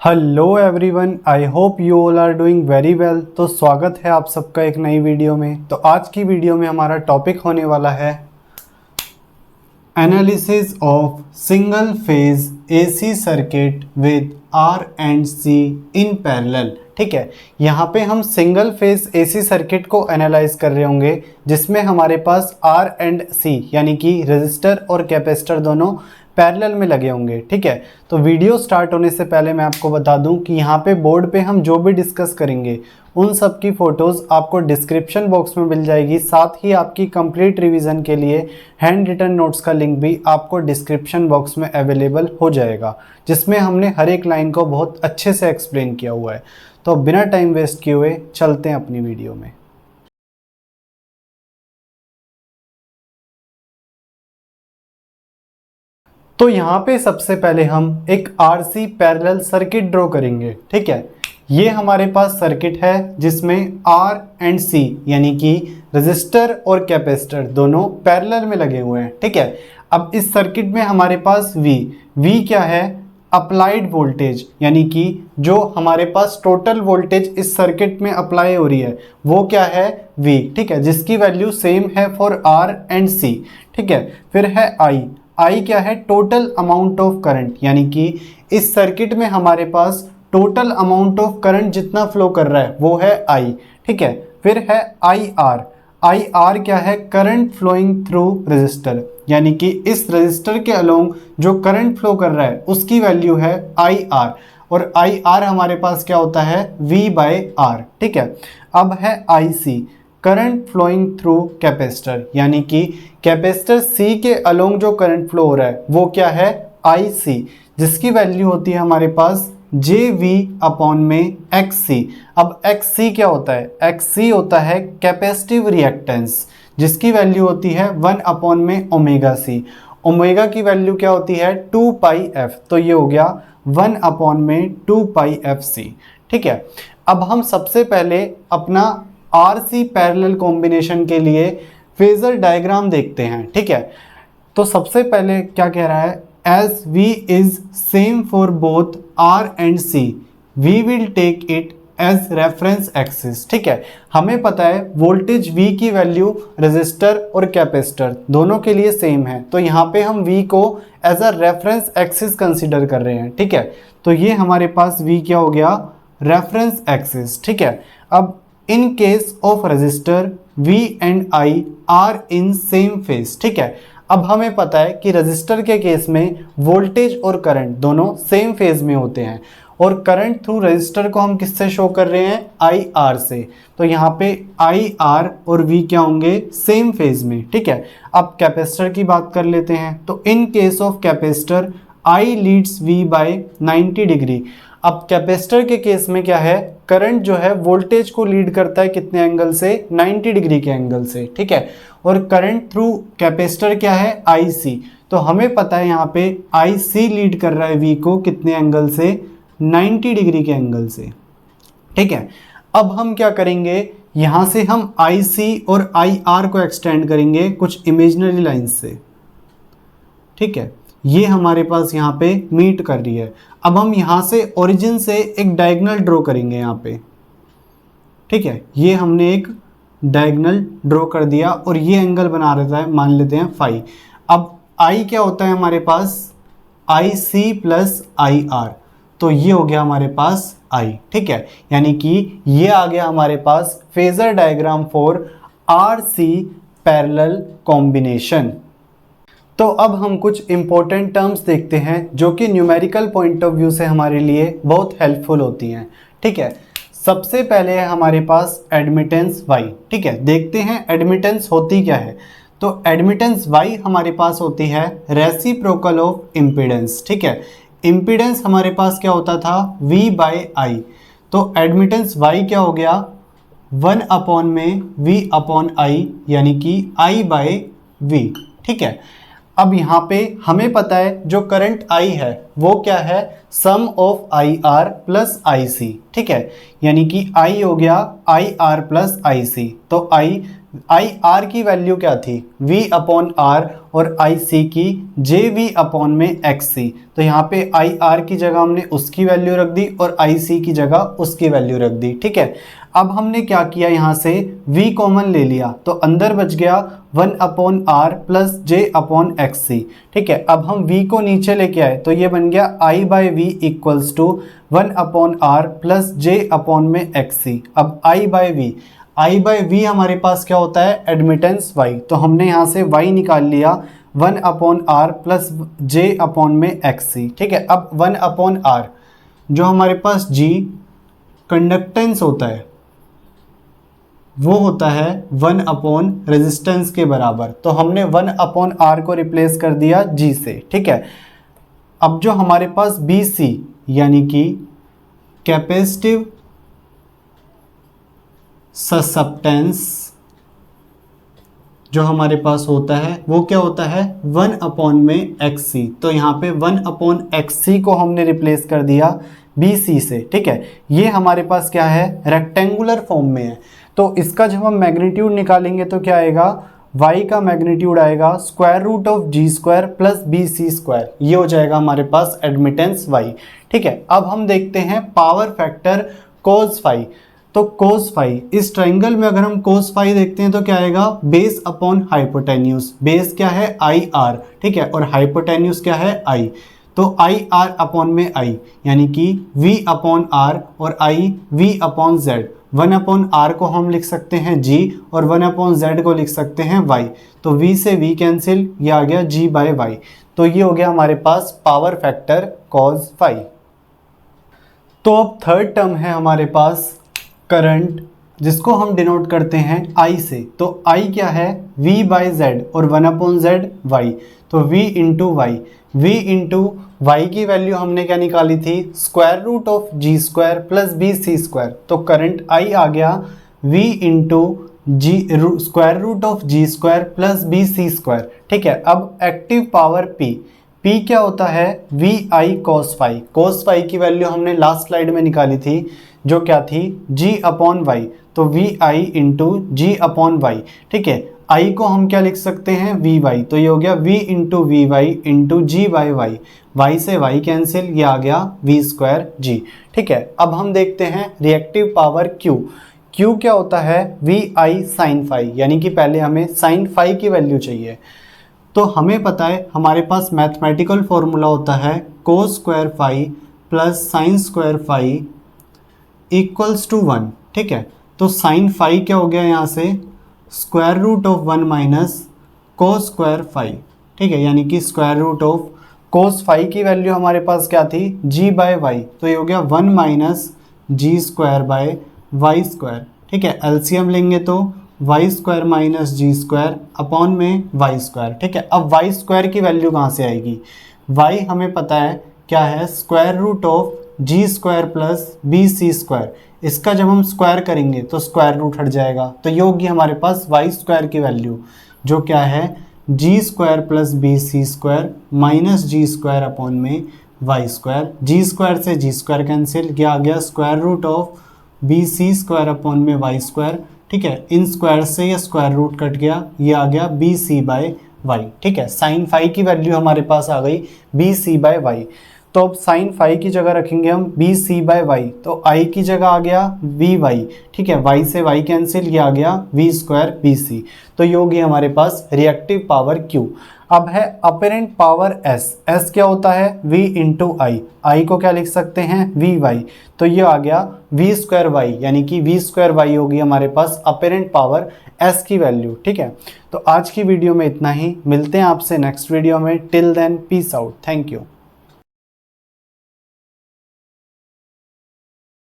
Hello everyone, I hope you all are doing very well. तो स्वागत है आप सबका एक नई वीडियो में। तो आज की वीडियो में हमारा टॉपिक होने वाला है analysis of single phase AC circuit with R and C in parallel. ठीक है, यहाँ पे हम सिंगल फेज एसी सर्किट को एनालाइज कर रहे होंगे जिसमें हमारे पास आर एंड सी यानी कि रेजिस्टर और कैपेसिटर दोनों पैरेलल में लगे होंगे। ठीक है, तो वीडियो स्टार्ट होने से पहले मैं आपको बता दूं कि यहाँ पे बोर्ड पे हम जो भी डिस्कस करेंगे उन सब की फ़ोटोज़ आपको डिस्क्रिप्शन बॉक्स में मिल जाएगी। साथ ही आपकी कंप्लीट रिवीजन के लिए हैंड रिटन नोट्स का लिंक भी आपको डिस्क्रिप्शन बॉक्स में अवेलेबल हो जाएगा, जिसमें हमने हर एक लाइन को बहुत अच्छे से एक्सप्लेन किया हुआ है। तो बिना टाइम वेस्ट किए हुए चलते हैं अपनी वीडियो में। तो यहाँ पे सबसे पहले हम एक RC पैरेलल सर्किट ड्रॉ करेंगे। ठीक है, ये हमारे पास सर्किट है जिसमें R एंड C यानी कि रेजिस्टर और कैपेसिटर दोनों पैरेलल में लगे हुए हैं। ठीक है, अब इस सर्किट में हमारे पास V क्या है? अप्लाइड वोल्टेज, यानी कि जो हमारे पास टोटल वोल्टेज इस सर्किट में अप्लाई हो रही है वो क्या है? V। ठीक है, जिसकी वैल्यू सेम है फॉर R एंड C। ठीक है, फिर है I क्या है? टोटल अमाउंट ऑफ करंट, यानी कि इस सर्किट में हमारे पास टोटल अमाउंट ऑफ करंट जितना फ्लो कर रहा है वो है I। ठीक है, फिर है IR क्या है? करंट फ्लोइंग थ्रू रेजिस्टर, यानी कि इस रेजिस्टर के अलोंग जो करंट फ्लो कर रहा है उसकी वैल्यू है IR, और IR हमारे पास क्या होता है? V/R। ठीक है, अब है IC, current flowing through capacitor, यानी कि कैपेसिटर C के अलोंग जो करंट फ्लो हो रहा है वो क्या है? IC, जिसकी वैल्यू होती है हमारे पास JV/XC। अब XC क्या होता है? XC होता है कैपेसिटिव रिएक्टेंस, जिसकी वैल्यू होती है 1/ωc। ओमेगा की वैल्यू क्या होती है? 2πf, तो ये हो गया 1/2πfc। ठीक है, अब हम सबसे पहले अपना RC पैरेलल कॉम्बिनेशन के लिए फेजर डायग्राम देखते हैं। ठीक है, तो सबसे पहले क्या कह रहा है? As V is same for both R and C, we will take it as reference axis. ठीक है, हमें पता है वोल्टेज V की वैल्यू रेजिस्टर और कैपेसिटर दोनों के लिए सेम है, तो यहाँ पे हम V को as a reference axis consider कर रहे हैं। ठीक है, तो ये हमारे पास V क्या हो गया? Reference axis. ठीक है, अब in case of resistor V and I are in same phase. ठीक है, अब हमें पता है कि रेजिस्टर के केस में वोल्टेज और करंट दोनों सेम फेज में होते हैं, और करंट थ्रू रेजिस्टर को हम किससे शो कर रहे हैं? IR से। तो यहाँ पे IR और V क्या होंगे? सेम फेज में। ठीक है, अब कैपेसिटर की बात कर लेते हैं। तो in case of capacitor I leads V/90 degree. अब कैपेसिटर के केस में क्या है? करंट जो है वोल्टेज को लीड करता है कितने एंगल से? 90 डिग्री के एंगल से। ठीक है, और करंट थ्रू कैपेसिटर क्या है? IC। तो हमें पता है यहाँ पे IC लीड कर रहा है V को कितने एंगल से? 90 डिग्री के एंगल से। ठीक है, अब हम क्या करेंगे? यहाँ से हम IC और IR को एक्सटेंड करेंगे कुछ इमेजिनरी लाइंस से। ठीक है, ये हमारे पास यहाँ पे मीट कर रही है। अब हम यहाँ से ओरिजिन से एक डायगोनल ड्रॉ करेंगे यहाँ पे। ठीक है, ये हमने एक डायगोनल ड्रॉ कर दिया और ये एंगल बना रहता है, मान लेते हैं फाई। अब I क्या होता है हमारे पास? IC प्लस IR, तो ये हो गया हमारे पास I। ठीक है, यानी कि ये आ गया हमारे पास phasor diagram for RC parallel combination. तो अब हम कुछ इंपॉर्टेंट टर्म्स देखते हैं जो कि न्यूमेरिकल पॉइंट ऑफ व्यू से हमारे लिए बहुत हेल्पफुल होती हैं। ठीक है, सबसे पहले है हमारे पास एडमिटेंस Y। ठीक है, देखते हैं एडमिटेंस होती क्या है। तो एडमिटेंस Y हमारे पास होती है रेसिप्रोकल ऑफ इम्पीडेंस। ठीक है, इम्पीडेंस हमारे पास क्या होता था? V/I। तो एडमिटेंस Y क्या हो गया? 1/V/I, यानी कि I/V। ठीक है, अब यहाँ पे हमें पता है जो करंट I है वो क्या है, सम ऑफ आई आर प्लस आई सी, ठीक है, यानी कि आई हो गया आई आर प्लस आई सी। तो आई आर की वैल्यू क्या थी, v अपॉन आर, और आई सी की जे वी अपॉन में एक्स सी। तो यहाँ पे आई आर की जगह हमने उसकी वैल्यू रख दी और आई सी की जगह उसकी वैल्यू रख दी, ठीक है। अब हमने क्या किया, यहाँ से v कॉमन ले लिया तो अंदर बच गया 1 upon R plus j upon X C, ठीक है। अब हम v को नीचे लेके आए तो ये बन गया i by V equals to 1 upon R plus j upon में एक्स सी। अब i बाई वी हमारे पास क्या होता है, एडमिटेंस y, तो हमने यहाँ से y निकाल लिया 1 upon R plus j upon में एक्स सी, ठीक है। अब 1 अपॉन आर जो हमारे पास g कंडक्टेंस होता है वो होता है 1 अपॉन रेजिस्टेंस के बराबर, तो हमने 1 अपॉन आर को रिप्लेस कर दिया g से, ठीक है। अब जो हमारे पास BC यानी कि कैपेसिटिव ससेप्टेंस जो हमारे पास होता है वो क्या होता है 1 अपॉन में एक्स सी। तो यहाँ पे 1 अपॉन एक्स सी को हमने रिप्लेस कर दिया BC से, ठीक है। ये हमारे पास क्या है, रेक्टेंगुलर फॉर्म में है, तो इसका जब हम मैग्नीट्यूड निकालेंगे तो क्या आएगा, y का मैग्नीट्यूड आएगा square root of G square plus B C square, ये हो जाएगा हमारे पास एडमिटेंस y, ठीक है। अब हम देखते हैं पावर फैक्टर cos फाई। तो cos फाई, इस ट्राइंगल में अगर हम cos फाई देखते हैं तो क्या आएगा, बेस अपॉन हाइपोटेन्यूज, बेस क्या है आई आर, ठीक है, और हाइपोटेन्यूज क्या है आई, तो आई आर अपॉन में आई, यानी कि v अपॉन आर और I v upon Z. 1 upon R को हम लिख सकते हैं g और 1 अपॉन जेड को लिख सकते हैं y, तो v से v कैंसिल, ये आ गया g बाय वाई। तो ये हो गया हमारे पास पावर फैक्टर cos फाई। तो अब थर्ड टर्म है हमारे पास करंट, जिसको हम डिनोट करते हैं I से। तो I क्या है, v बाई जेड और 1 अपॉन जेड y, तो v into Y, v into Y की वैल्यू हमने क्या निकाली थी, square root of G square plus B C square. तो करंट I आ गया v into G square root of G square plus B C square, ठीक है। अब एक्टिव पावर P क्या होता है, वी आई कॉस फाई की वैल्यू हमने लास्ट स्लाइड में निकाली थी जो क्या थी, g अपॉन वाई, तो V I into G upon Y, ठीक है। I को हम क्या लिख सकते हैं, वी वाई, तो ये हो गया v into V Y into G by Y, Y से वाई कैंसिल, ये आ गया v स्क्वायर जी, ठीक है। अब हम देखते हैं रिएक्टिव पावर Q क्या होता है, वी आई साइन फाई, यानी कि पहले हमें साइन फाई की वैल्यू चाहिए। तो हमें पता है हमारे पास मैथमेटिकल फॉर्मूला होता है cos square phi plus sine square phi equals to 1, ठीक है। तो साइन फाई क्या हो गया, यहाँ से square root of 1 minus cos square phi, ठीक है, यानी कि square root of cos phi की वैल्यू हमारे पास क्या थी, g बाय वाई, तो ये हो गया 1 minus G square by Y square, ठीक है। एलसीएम लेंगे तो Y square minus G square upon में वाई स्क्वायर, ठीक है। अब वाई स्क्वायर की वैल्यू कहाँ से आएगी, वाई हमें पता है क्या है, square root of G square plus B C square, इसका जब हम स्क्वायर करेंगे तो स्क्वायर रूट हट जाएगा, तो ये होगी हमारे पास वाई स्क्वायर की वैल्यू जो क्या है, G square plus B C square minus G square upon में वाई स्क्वायर, जी स्क्वायर से जी स्क्वायर कैंसिल, क्या आ गया square root of B C square upon में वाई स्क्वायर, ठीक है। इन स्क्वायर से ये स्क्वायर रूट कट गया, ये आ गया बी सी बाय वाई, ठीक है। साइन फाई की वैल्यू हमारे पास आ गई बी सी बाय वाई। तो अब साइन फाई की जगह रखेंगे हम बी सी बाय वाई, तो आई की जगह आ गया वी वाई, ठीक है, वाई से वाई कैंसिल, ये आ गया वी स्क्वायर बी सी। तो ये होगी हमारे पास रिएक्टिव पावर Q। अब है अपेरेंट पावर S क्या होता है, V इंटू आई को क्या लिख सकते हैं, वी वाई, तो ये आ गया वी स्क्वायर वाई, यानी कि वी स्क्वायर वाई होगी हमारे पास अपेरेंट पावर S की वैल्यू, ठीक है। तो आज की वीडियो में इतना ही, मिलते हैं आपसे नेक्स्ट वीडियो में, till then peace out, thank you.